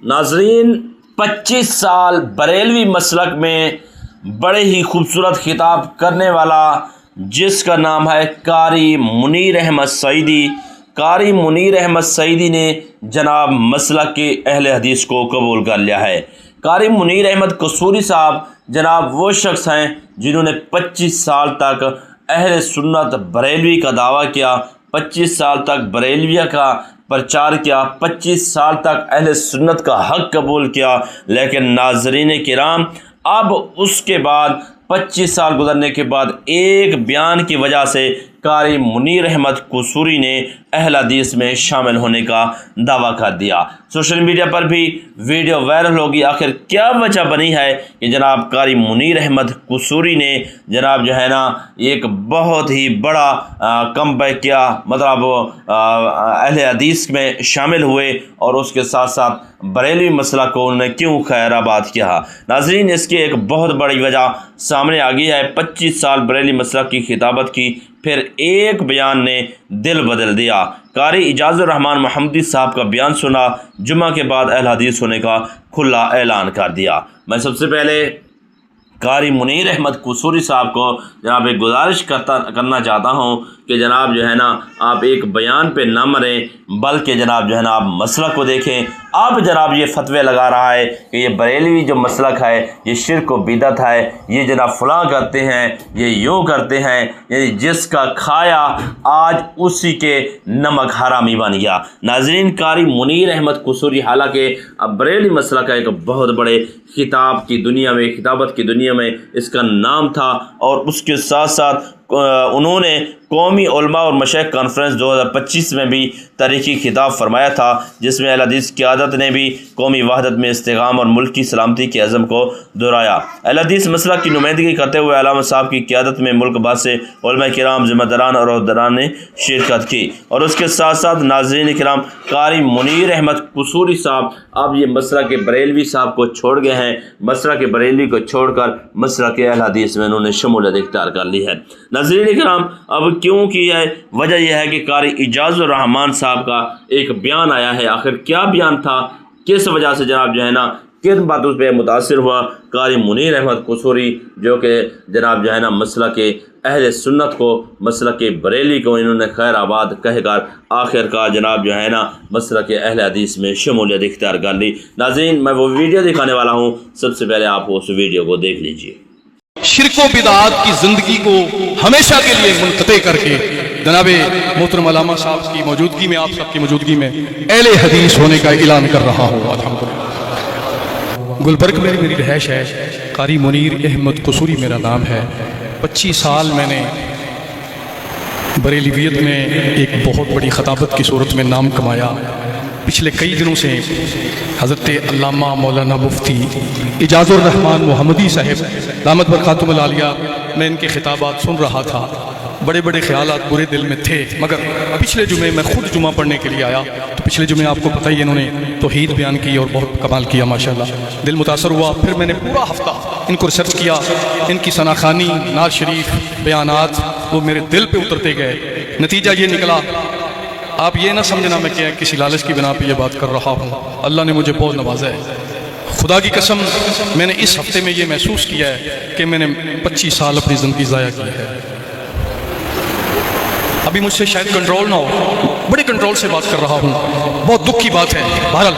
ناظرین، 25 سال بریلوی مسلک میں بڑے ہی خوبصورت خطاب کرنے والا جس کا نام ہے قاری منیر احمد سعیدی۔ قاری منیر احمد سعیدی نے جناب مسلک کے اہل حدیث کو قبول کر لیا ہے۔ قاری منیر احمد قصوری صاحب جناب وہ شخص ہیں جنہوں نے 25 سال تک اہل سنت بریلوی کا دعویٰ کیا، 25 سال تک بریلویہ کا پرچار کیا، 25 سال تک اہل سنت کا حق قبول کیا، لیکن ناظرین کرام اب اس کے بعد 25 سال گزرنے کے بعد ایک بیان کی وجہ سے قاری منیر احمد قصوری نے اہل حدیث میں شامل ہونے کا دعویٰ کر دیا۔ سوشل میڈیا پر بھی ویڈیو وائرل ہوگی۔ آخر کیا وجہ بنی ہے کہ جناب قاری منیر احمد قصوری نے جناب جو ہے نا ایک بہت ہی بڑا کم بیک کیا، مطلب اہل حدیث میں شامل ہوئے اور اس کے ساتھ ساتھ بریلوی مسئلہ کو انہوں نے کیوں خیر آباد کیا؟ ناظرین، اس کی ایک بہت بڑی وجہ سامنے آ گئی ہے۔ 25 سال بریلوی مسئلہ کی خطابت کی، پھر ایک بیان نے دل بدل دیا۔ قاری اعجاز الرحمان محمدی صاحب کا بیان سنا، جمعہ کے بعد اہل حدیث ہونے کا کھلا اعلان کر دیا۔ میں سب سے پہلے قاری منیر احمد قصوری صاحب کو جناب ایک گزارش کرنا چاہتا ہوں کہ جناب جو ہے نا آپ ایک بیان پہ نہ مریں، بلکہ جناب جو ہے نا آپ مسلک کو دیکھیں۔ اب جناب یہ فتوے لگا رہا ہے کہ یہ بریلوی جو مسلک ہے یہ شرک و بدعت ہے، یہ جناب فلاں کرتے ہیں، یہ یوں کرتے ہیں، یعنی جس کا کھایا آج اسی کے نمک حرامی بن گیا۔ ناظرین، قاری منیر احمد قصوری حالانکہ اب بریلوی مسلک کا ایک بہت بڑے خطابت کی دنیا میں اس کا نام تھا، اور اس کے ساتھ ساتھ انہوں نے قومی علماء اور مشائخ کانفرنس 2025 میں بھی تاریخی خطاب فرمایا تھا، جس میں اہل حدیث قیادت نے بھی قومی وحدت میں استحکام اور ملک کی سلامتی کے عزم کو دہرایا۔ اہل حدیث مسلک کی نمائندگی کرتے ہوئے علامہ صاحب کی قیادت میں ملک بھر سے علماء کرام، ذمہ داران اور عہدیداران نے شرکت کی، اور اس کے ساتھ ساتھ ناظرین کرام قاری منیر احمد قصوری صاحب اب یہ مسلک کے بریلوی صاحب کو چھوڑ گئے ہیں، مسلک کے بریلوی کو چھوڑ کر مسلک کے اہل حدیث میں انہوں نے شمولیت اختیار کر لی ہے۔ ناظرین کرام، اب کیوں کی ہے؟ وجہ یہ ہے کہ قاری اعجاز الرحمان صاحب کا ایک بیان آیا ہے۔ آخر کیا بیان تھا؟ کس وجہ سے جناب جو ہے نا کن باتوں پہ متاثر ہوا قاری منیر احمد قصوری، جو کہ جناب جو ہے نا مسلک کے اہل سنت کو، مسلک کے بریلی کو انہوں نے خیر آباد کہہ کر آخر کا جناب جو ہے نا مسلک کے اہل حدیث میں شمولیت اختیار کر لی۔ ناظرین، میں وہ ویڈیو دکھانے والا ہوں، سب سے پہلے آپ اس ویڈیو کو دیکھ لیجئے۔ شرک و بدعات کی زندگی کو ہمیشہ کے لیے منقطع کر کے جناب محترم علامہ صاحب کی موجودگی میں، آپ سب کی موجودگی میں اہل حدیث ہونے کا اعلان کر رہا ہوں۔ الحمدللہ گلبرگ میں میری رہائش ہے، قاری منیر احمد قصوری میرا نام ہے۔ 25 سال میں نے بریلویت میں ایک بہت بڑی خطابت کی صورت میں نام کمایا۔ پچھلے کئی دنوں سے حضرت علامہ مولانا مفتی اعجاز الرحمان محمدی صاحب دامت برکاتہم العالیہ، میں ان کے خطابات سن رہا تھا، بڑے بڑے خیالات برے دل میں تھے، مگر پچھلے جمعے میں خود جمعہ پڑھنے کے لیے آیا تو پچھلے جمعے آپ کو پتہ ہی انہوں نے توحید بیان کی اور بہت کمال کیا، ماشاءاللہ دل متاثر ہوا۔ پھر میں نے پورا ہفتہ ان کو ریسرچ کیا، ان کی ثناخوانی، نعت شریف، بیانات وہ میرے دل پہ اترتے گئے۔ نتیجہ یہ نکلا، آپ یہ نہ سمجھنا میں کہ کسی لالچ کی بنا پہ یہ بات کر رہا ہوں، اللہ نے مجھے بہت نوازا ہے۔ خدا کی قسم میں نے اس ہفتے میں یہ محسوس کیا ہے کہ میں نے 25 سال اپنی زندگی ضائع کی ہے۔ ابھی مجھ سے شاید کنٹرول نہ ہو، بڑے کنٹرول سے بات کر رہا ہوں، بہت دکھ کی بات ہے۔ بہرحال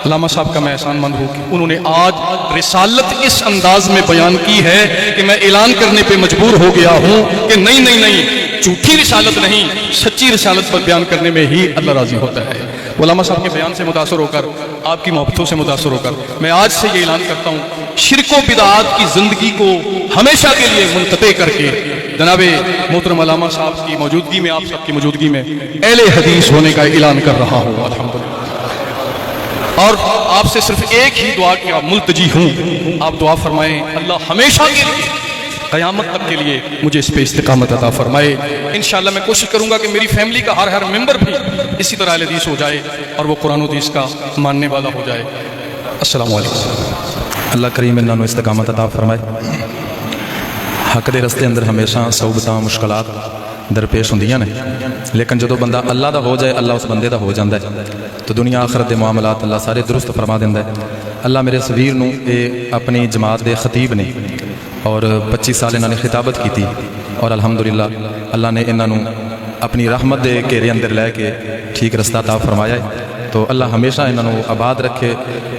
علامہ صاحب کا میں احسان مند ہوں کہ انہوں نے آج رسالت اس انداز میں بیان کی ہے کہ میں اعلان کرنے پہ مجبور ہو گیا ہوں کہ نہیں، جھوٹی رسالت نہیں، سچی رسالت پر بیان کرنے میں ہی اللہ راضی ہوتا ہے۔ علامہ صاحب کے بیان سے متاثر ہو کر، آپ کی محبتوں سے متاثر ہو کر میں آج سے یہ اعلان کرتا ہوں، شرک و بدعات کی زندگی کو ہمیشہ کے لیے منقطع کر کے جناب محترم علامہ صاحب کی موجودگی میں، آپ سب کی موجودگی میں اہل حدیث ہونے کا اعلان کر رہا ہوں الحمدللہ۔ اور آپ سے صرف ایک ہی دعا کا ملتجی ہوں، آپ دعا فرمائیں اللہ ہمیشہ کے لیے قیامت تک کے لیے مجھے اس پہ استقامت عطا فرمائے۔ انشاءاللہ میں کوشش کروں گا کہ میری فیملی کا ہر ممبر بھی اسی طرح اہل حدیث ہو جائے اور وہ قرآن و حدیث کا ماننے والا ہو جائے۔ السلام علیکم۔ اللہ کریم انہوں استقامت عطا فرمائے، حق دے رستے اندر ہمیشہ صعوبتاں مشکلات ਦਰਪੇਸ਼ ਹੁੰਦੀਆਂ ਨੇ, ਲੇਕਿਨ ਜਦੋਂ ਬੰਦਾ ਅੱਲਾ ਦਾ ਹੋ ਜਾਏ, ਅੱਲਾ ਉਸ ਬੰਦੇ ਦਾ ਹੋ ਜਾਂਦਾ ਹੈ, ਤਾਂ ਦੁਨੀਆ ਆਖਰਤ ਦੇ ਮਾਮਲਾਤ ਅੱਲਾ ਸਾਰੇ ਦਰੁਸਤ ਫਰਮਾ ਦਿੰਦਾ ਹੈ। ਅੱਲਾ ਮੇਰੇ ਇਸ ਵੀਰ ਨੂੰ, ਇਹ ਆਪਣੀ ਜਮਾਤ ਦੇ ਖਤੀਬ ਨੇ ਔਰ 25 ਸਾਲ ਇਹਨਾਂ ਨੇ ਖਿਤਾਬਤ ਕੀਤੀ ਔਰ ਅਲਹਮਦੁਲਿਲਾ ਅੱਲਾ ਨੇ ਇਹਨਾਂ ਨੂੰ ਆਪਣੀ ਰਹਿਮਤ ਦੇ ਘੇਰੇ ਅੰਦਰ ਲੈ ਕੇ ਠੀਕ ਰਸਤਾ ਤਾ ਫਰਮਾਇਆ ਹੈ। تو اللہ ہمیشہ انہوں کو آباد رکھے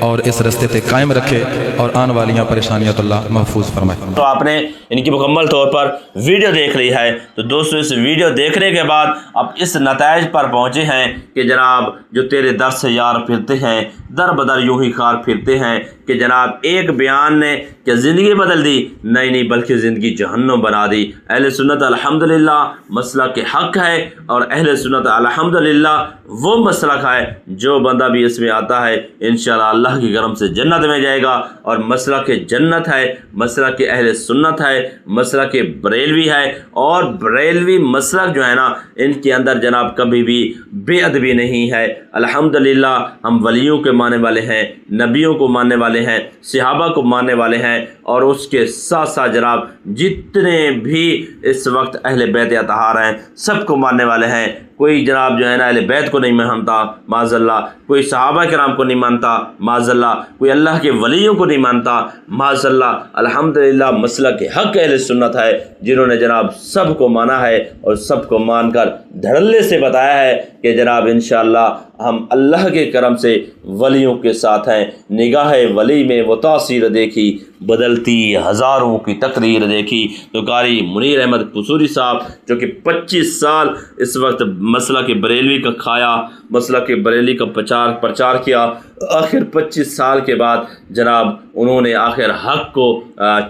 اور اس رستے تے قائم رکھے اور آن والیاں پریشانیاں تو اللہ محفوظ فرمائے۔ تو آپ نے ان کی مکمل طور پر ویڈیو دیکھ لی ہے، تو دوستو اس ویڈیو دیکھنے کے بعد اب اس نتائج پر پہنچے ہیں کہ جناب جو تیرے در سے یار پھرتے ہیں، در بدر یوں ہی خار پھرتے ہیں، کہ جناب ایک بیان نے کہ زندگی بدل دی، نہیں بلکہ زندگی جہنم بنا دی۔ اہل سنت الحمدللہ مسلک کے حق ہے، اور اہل سنت الحمدللہ وہ مسلک ہے جو بندہ بھی اس میں آتا ہے انشاءاللہ اللہ کی کرم سے جنت میں جائے گا، اور مسلک جنت ہے، مسلک اہل سنت ہے، مسلک بریلوی ہے، اور بریلوی مسلک جو ہے نا ان کے اندر جناب کبھی بھی بے ادبی نہیں ہے۔ الحمدللہ ہم ولیوں کے ماننے والے ہیں، نبیوں کو ماننے والے ہیں، صحابہ کو ماننے والے ہیں، اور اس کے ساتھ ساتھ جناب جتنے بھی اس وقت اہل بیت اطہار ہیں سب کو ماننے والے ہیں۔ کوئی جناب جو ہے نا اہل بیت کو نہیں مانتا معاذ اللہ، کوئی صحابہ کرام کو نہیں مانتا معاذ اللہ، کوئی اللہ کے ولیوں کو نہیں مانتا معاذ اللہ۔ الحمدللہ مسلک حق اہل سنت ہے جنہوں نے جناب سب کو مانا ہے اور سب کو مان کر دھڑلے سے بتایا ہے کہ جناب انشاءاللہ ہم اللہ کے کرم سے ولیوں کے ساتھ ہیں۔ نگاہ ولی میں وہ تاثیر دیکھی، بدلتی ہزاروں کی تقریر دیکھی۔ تو قاری منیر احمد قصوری صاحب جو کہ 25 سال اس وقت مسلک بریلوی کا کھایا، مسلک بریلوی کا پرچار کیا، آخر 25 سال کے بعد جناب انہوں نے آخر حق کو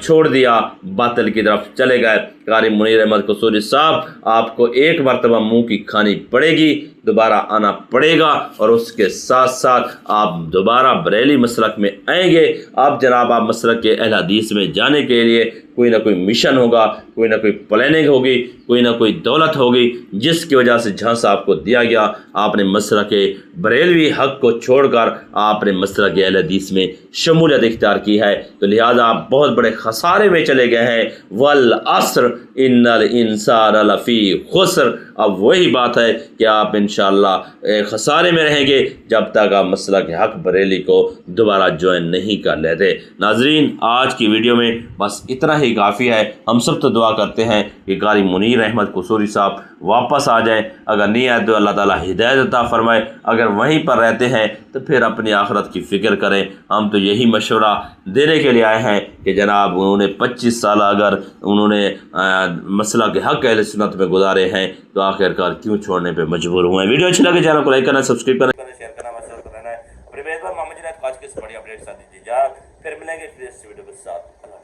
چھوڑ دیا، باطل کی طرف چلے گئے۔ قاری منیر احمد قصوری صاحب آپ کو ایک مرتبہ منہ کی کھانی پڑے گی، دوبارہ آنا پڑے گا، اور اس کے ساتھ ساتھ آپ دوبارہ بریلی مسلک میں آئیں گے۔ آپ جناب آپ مسلک کے اہل حدیث میں جانے کے لیے کوئی نہ کوئی مشن ہوگا، کوئی نہ کوئی پلاننگ ہوگی، کوئی نہ کوئی دولت ہوگی، جس کی وجہ سے جھانسا آپ کو دیا گیا۔ آپ نے مسلک بریلوی حق کو چھوڑ کر آپ نے مسلک اہل حدیث میں شمولیت اختیار کی ہے، تو لہٰذا آپ بہت بڑے خسارے میں چلے گئے ہیں۔ والعصر ان الانسان لفی خسر۔ اب وہی بات ہے کہ آپ انشاءاللہ خسارے میں رہیں گے جب تک آپ مسلک حق بریلی کو دوبارہ جوائن نہیں کر لیتے۔ ناظرین آج کی ویڈیو میں بس اتنا ہی کافی ہے۔ ہم سب تو دعا کرتے ہیں کہ قاری منیر احمد قصوری صاحب واپس آ جائیں، اگر نہیں آئے تو اللہ تعالیٰ ہدایت عطا فرمائے، اگر وہیں پر رہتے ہیں تو پھر اپنی آخرت کی فکر کریں۔ ہم تو یہی مشورہ دینے کے لیے آئے ہیں کہ جناب انہوں نے 25 سال اگر انہوں نے مسلک حق اہل سنت میں گزارے ہیں تو آخر کار کیوں چھوڑنے پہ مجبور ہوئے ہیں۔ ویڈیو اچھی لگے چینل کو لائک کرنا، سبسکرائب کرنا، شیئر کرنا، مسئلہ کرنا ہے۔ اپنے میزبان محمد جنید کو آج کے اس بڑی اپڈیٹ ساتھ دیجیے، پھر ملیں گے اس ویڈیو کے ساتھ۔